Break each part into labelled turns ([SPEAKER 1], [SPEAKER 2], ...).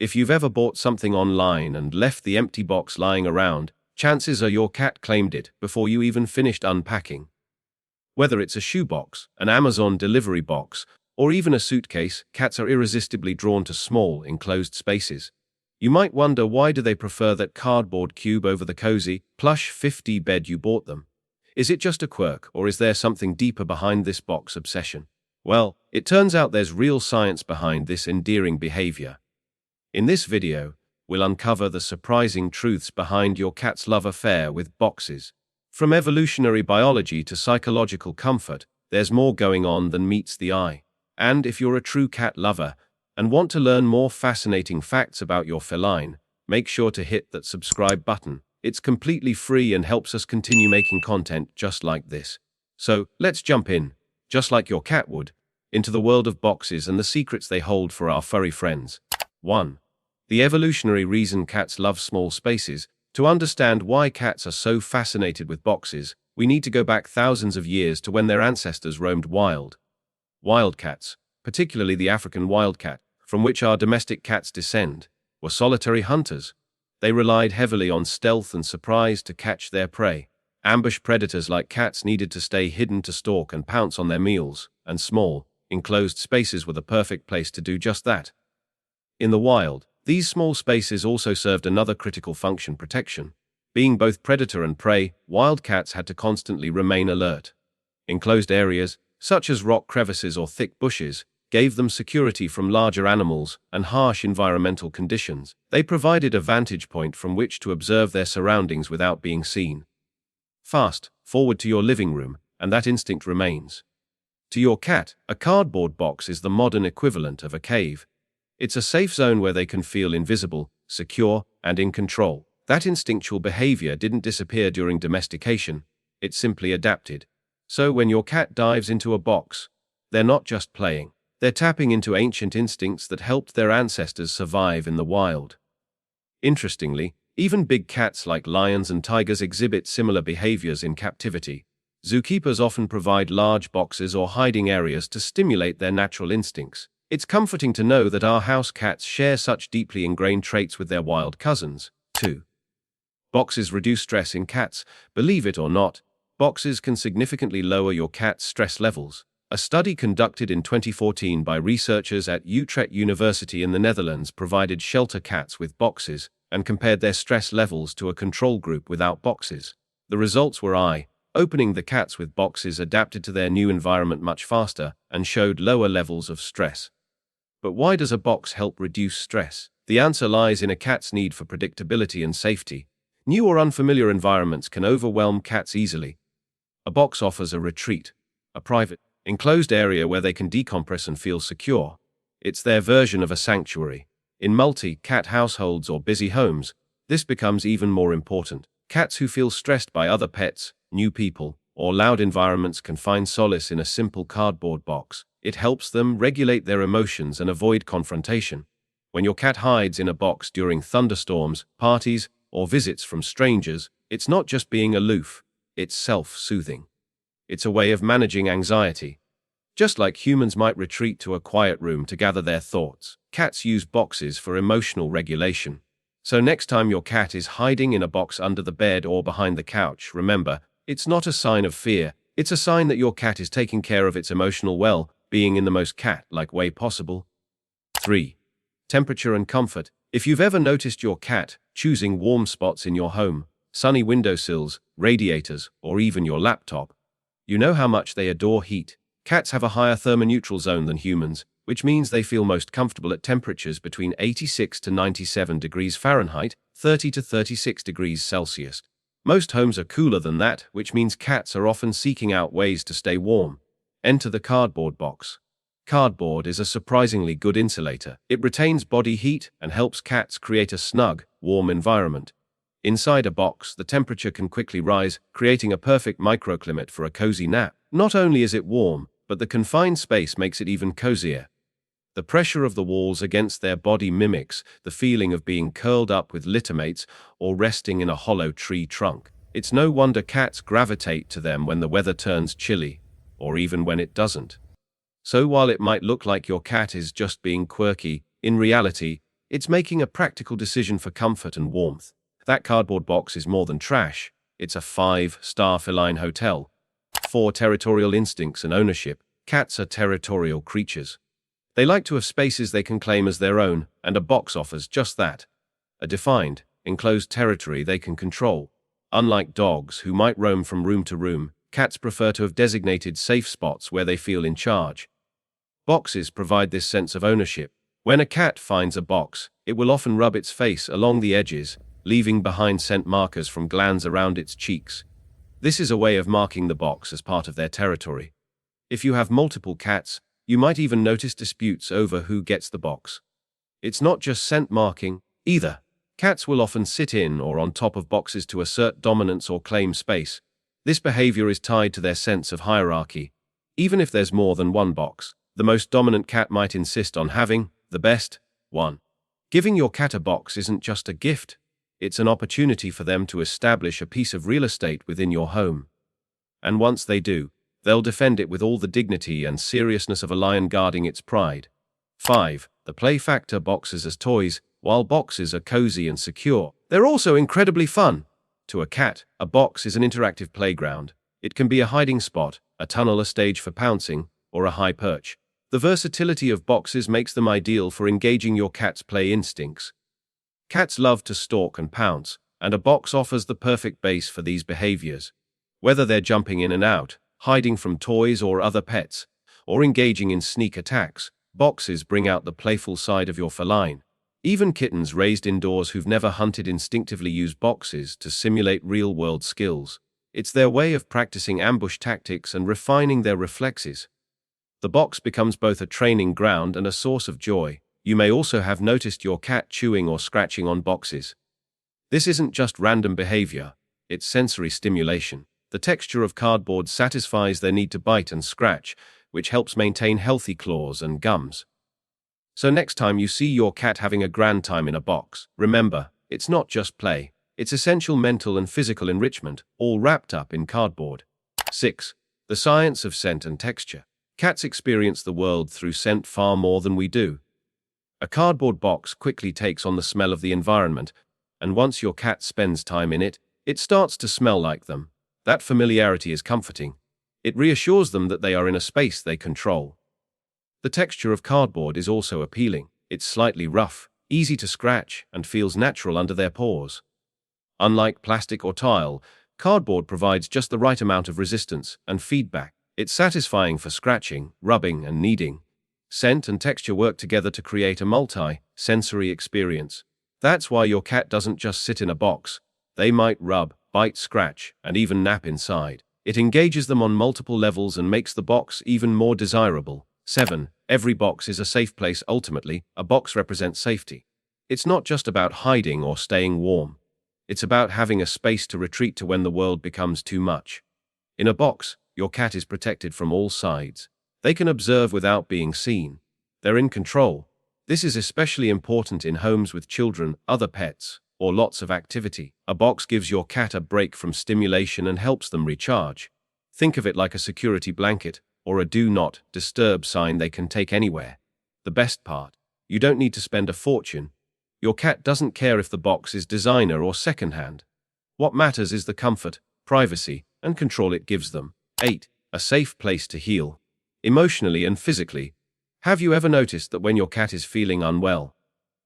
[SPEAKER 1] If you've ever bought something online and left the empty box lying around, chances are your cat claimed it before you even finished unpacking. Whether it's a shoebox, an Amazon delivery box, or even a suitcase, cats are irresistibly drawn to small, enclosed spaces. You might wonder, why do they prefer that cardboard cube over the cozy, plush 50 bed you bought them? Is it just a quirk, or is there something deeper behind this box obsession? Well, it turns out there's real science behind this endearing behavior. In this video, we'll uncover the surprising truths behind your cat's love affair with boxes. From evolutionary biology to psychological comfort, there's more going on than meets the eye. And if you're a true cat lover and want to learn more fascinating facts about your feline, make sure to hit that subscribe button. It's completely free and helps us continue making content just like this. So, let's jump in, just like your cat would, into the world of boxes and the secrets they hold for our furry friends. 1. The evolutionary reason cats love small spaces. To understand why cats are so fascinated with boxes, we need to go back thousands of years to when their ancestors roamed wild. Wildcats, particularly the African wildcat, from which our domestic cats descend, were solitary hunters. They relied heavily on stealth and surprise to catch their prey. Ambush predators like cats needed to stay hidden to stalk and pounce on their meals, and small, enclosed spaces were the perfect place to do just that. In the wild, these small spaces also served another critical function: protection. Being both predator and prey, wildcats had to constantly remain alert. Enclosed areas, such as rock crevices or thick bushes, gave them security from larger animals and harsh environmental conditions. They provided a vantage point from which to observe their surroundings without being seen. Fast forward to your living room, and that instinct remains. To your cat, a cardboard box is the modern equivalent of a cave. It's a safe zone where they can feel invisible, secure, and in control. That instinctual behavior didn't disappear during domestication, it simply adapted. So when your cat dives into a box, they're not just playing. They're tapping into ancient instincts that helped their ancestors survive in the wild. Interestingly, even big cats like lions and tigers exhibit similar behaviors in captivity. Zookeepers often provide large boxes or hiding areas to stimulate their natural instincts. It's comforting to know that our house cats share such deeply ingrained traits with their wild cousins. 2. Boxes reduce stress in cats. Believe it or not, boxes can significantly lower your cat's stress levels. A study conducted in 2014 by researchers at Utrecht University in the Netherlands provided shelter cats with boxes and compared their stress levels to a control group without boxes. The results were eye-opening. The cats with boxes adapted to their new environment much faster and showed lower levels of stress. But why does a box help reduce stress? The answer lies in a cat's need for predictability and safety. New or unfamiliar environments can overwhelm cats easily. A box offers a retreat, a private, enclosed area where they can decompress and feel secure. It's their version of a sanctuary. In multi-cat households or busy homes, this becomes even more important. Cats who feel stressed by other pets, new people, or loud environments can find solace in a simple cardboard box. It helps them regulate their emotions and avoid confrontation. When your cat hides in a box during thunderstorms, parties, or visits from strangers, it's not just being aloof, it's self-soothing. It's a way of managing anxiety. Just like humans might retreat to a quiet room to gather their thoughts, cats use boxes for emotional regulation. So next time your cat is hiding in a box under the bed or behind the couch, remember, it's not a sign of fear, it's a sign that your cat is taking care of its emotional well-being in the most cat-like way possible. 3. Temperature and comfort. If you've ever noticed your cat choosing warm spots in your home, sunny windowsills, radiators, or even your laptop, you know how much they adore heat. Cats have a higher thermoneutral zone than humans, which means they feel most comfortable at temperatures between 86 to 97 degrees Fahrenheit, 30 to 36 degrees Celsius. Most homes are cooler than that, which means cats are often seeking out ways to stay warm. Enter the cardboard box. Cardboard is a surprisingly good insulator. It retains body heat and helps cats create a snug, warm environment. Inside a box, the temperature can quickly rise, creating a perfect microclimate for a cozy nap. Not only is it warm, but the confined space makes it even cozier. The pressure of the walls against their body mimics the feeling of being curled up with littermates or resting in a hollow tree trunk. It's no wonder cats gravitate to them when the weather turns chilly, or even when it doesn't. So while it might look like your cat is just being quirky, in reality, It's making a practical decision for comfort and warmth. That cardboard box is more than trash. It's a 5-star feline hotel. 4. Territorial instincts and ownership. Cats are territorial creatures. They like to have spaces they can claim as their own, and a box offers just that. A defined, enclosed territory they can control. Unlike dogs, who might roam from room to room, cats prefer to have designated safe spots where they feel in charge. Boxes provide this sense of ownership. When a cat finds a box, it will often rub its face along the edges, leaving behind scent markers from glands around its cheeks. This is a way of marking the box as part of their territory. If you have multiple cats, you might even notice disputes over who gets the box. It's not just scent marking, either. Cats will often sit in or on top of boxes to assert dominance or claim space. This behavior is tied to their sense of hierarchy. Even if there's more than one box, the most dominant cat might insist on having the best one. Giving your cat a box isn't just a gift. It's an opportunity for them to establish a piece of real estate within your home. And once they do, they'll defend it with all the dignity and seriousness of a lion guarding its pride. 5. The play factor. Boxes as toys. While boxes are cozy and secure, they're also incredibly fun. To a cat, a box is an interactive playground. It can be a hiding spot, a tunnel, a stage for pouncing, or a high perch. The versatility of boxes makes them ideal for engaging your cat's play instincts. Cats love to stalk and pounce, and a box offers the perfect base for these behaviors. Whether they're jumping in and out, hiding from toys or other pets, or engaging in sneak attacks, boxes bring out the playful side of your feline. Even kittens raised indoors who've never hunted instinctively use boxes to simulate real-world skills. It's their way of practicing ambush tactics and refining their reflexes. The box becomes both a training ground and a source of joy. You may also have noticed your cat chewing or scratching on boxes. This isn't just random behavior, it's sensory stimulation. The texture of cardboard satisfies their need to bite and scratch, which helps maintain healthy claws and gums. So next time you see your cat having a grand time in a box, remember, it's not just play, it's essential mental and physical enrichment, all wrapped up in cardboard. 6. The science of scent and texture. Cats experience the world through scent far more than we do. A cardboard box quickly takes on the smell of the environment, and once your cat spends time in it, it starts to smell like them. That familiarity is comforting. It reassures them that they are in a space they control. The texture of cardboard is also appealing. It's slightly rough, easy to scratch, and feels natural under their paws. Unlike plastic or tile, cardboard provides just the right amount of resistance and feedback. It's satisfying for scratching, rubbing, and kneading. Scent and texture work together to create a multi-sensory experience. That's why your cat doesn't just sit in a box. They might rub, bite, scratch, and even nap inside. It engages them on multiple levels and makes the box even more desirable. 7. Every box is a safe place. Ultimately, a box represents safety. It's not just about hiding or staying warm. It's about having a space to retreat to when the world becomes too much. In a box, your cat is protected from all sides. They can observe without being seen. They're in control. This is especially important in homes with children, other pets, or lots of activity. A box gives your cat a break from stimulation and helps them recharge. Think of it like a security blanket, or a do not disturb sign they can take anywhere. The best part, you don't need to spend a fortune. Your cat doesn't care if the box is designer or secondhand. What matters is the comfort, privacy, and control it gives them. 8. A safe place to heal. Emotionally and physically. Have you ever noticed that when your cat is feeling unwell,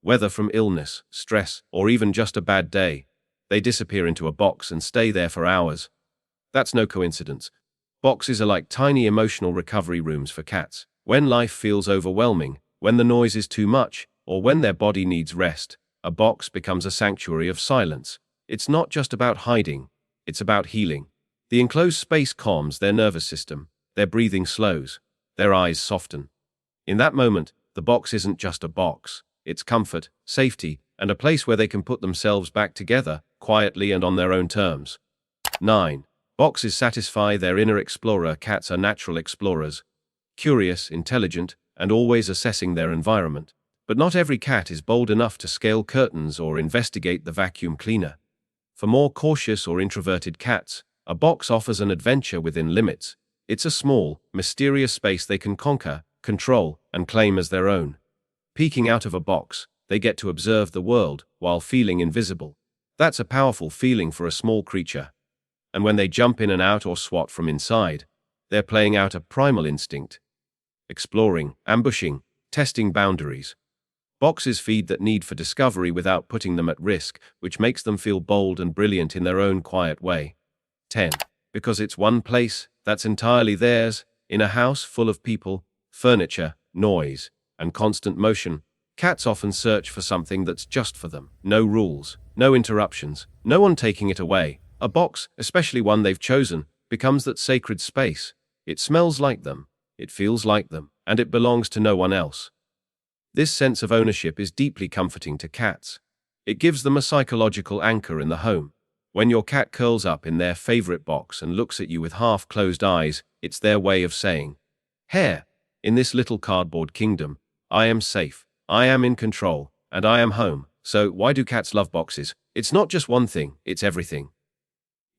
[SPEAKER 1] whether from illness, stress, or even just a bad day, they disappear into a box and stay there for hours? That's no coincidence. Boxes are like tiny emotional recovery rooms for cats. When life feels overwhelming, when the noise is too much, or when their body needs rest, a box becomes a sanctuary of silence. It's not just about hiding, it's about healing. The enclosed space calms their nervous system, their breathing slows, their eyes soften. In that moment, the box isn't just a box, it's comfort, safety, and a place where they can put themselves back together, quietly and on their own terms. 9. Boxes satisfy their inner explorer. Cats are natural explorers, curious, intelligent, and always assessing their environment. But not every cat is bold enough to scale curtains or investigate the vacuum cleaner. For more cautious or introverted cats, a box offers an adventure within limits. It's a small, mysterious space they can conquer, control, and claim as their own. Peeking out of a box, They get to observe the world while feeling invisible. That's a powerful feeling for a small creature. And when they jump in and out or swat from inside, they're playing out a primal instinct. Exploring, ambushing, testing boundaries. Boxes feed that need for discovery without putting them at risk, which makes them feel bold and brilliant in their own quiet way. 10. Because it's one place that's entirely theirs, in a house full of people, furniture, noise, and constant motion, cats often search for something that's just for them. No rules, no interruptions, no one taking it away. A box, especially one they've chosen, becomes that sacred space. It smells like them, it feels like them, and it belongs to no one else. This sense of ownership is deeply comforting to cats. It gives them a psychological anchor in the home. When your cat curls up in their favorite box and looks at you with half-closed eyes, it's their way of saying, "Here, in this little cardboard kingdom, I am safe, I am in control, and I am home." So why do cats love boxes? It's not just one thing, it's everything.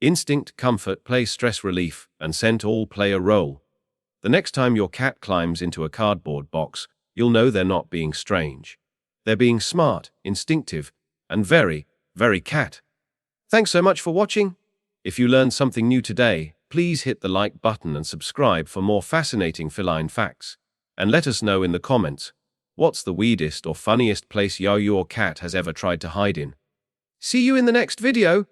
[SPEAKER 1] Instinct, comfort, play, stress relief, and scent all play a role. The next time your cat climbs into a cardboard box, you'll know they're not being strange. They're being smart, instinctive, and very, very cat. Thanks so much for watching. If you learned something new today, please hit the like button and subscribe for more fascinating feline facts. And let us know in the comments, what's the weirdest or funniest place your cat has ever tried to hide in? See you in the next video.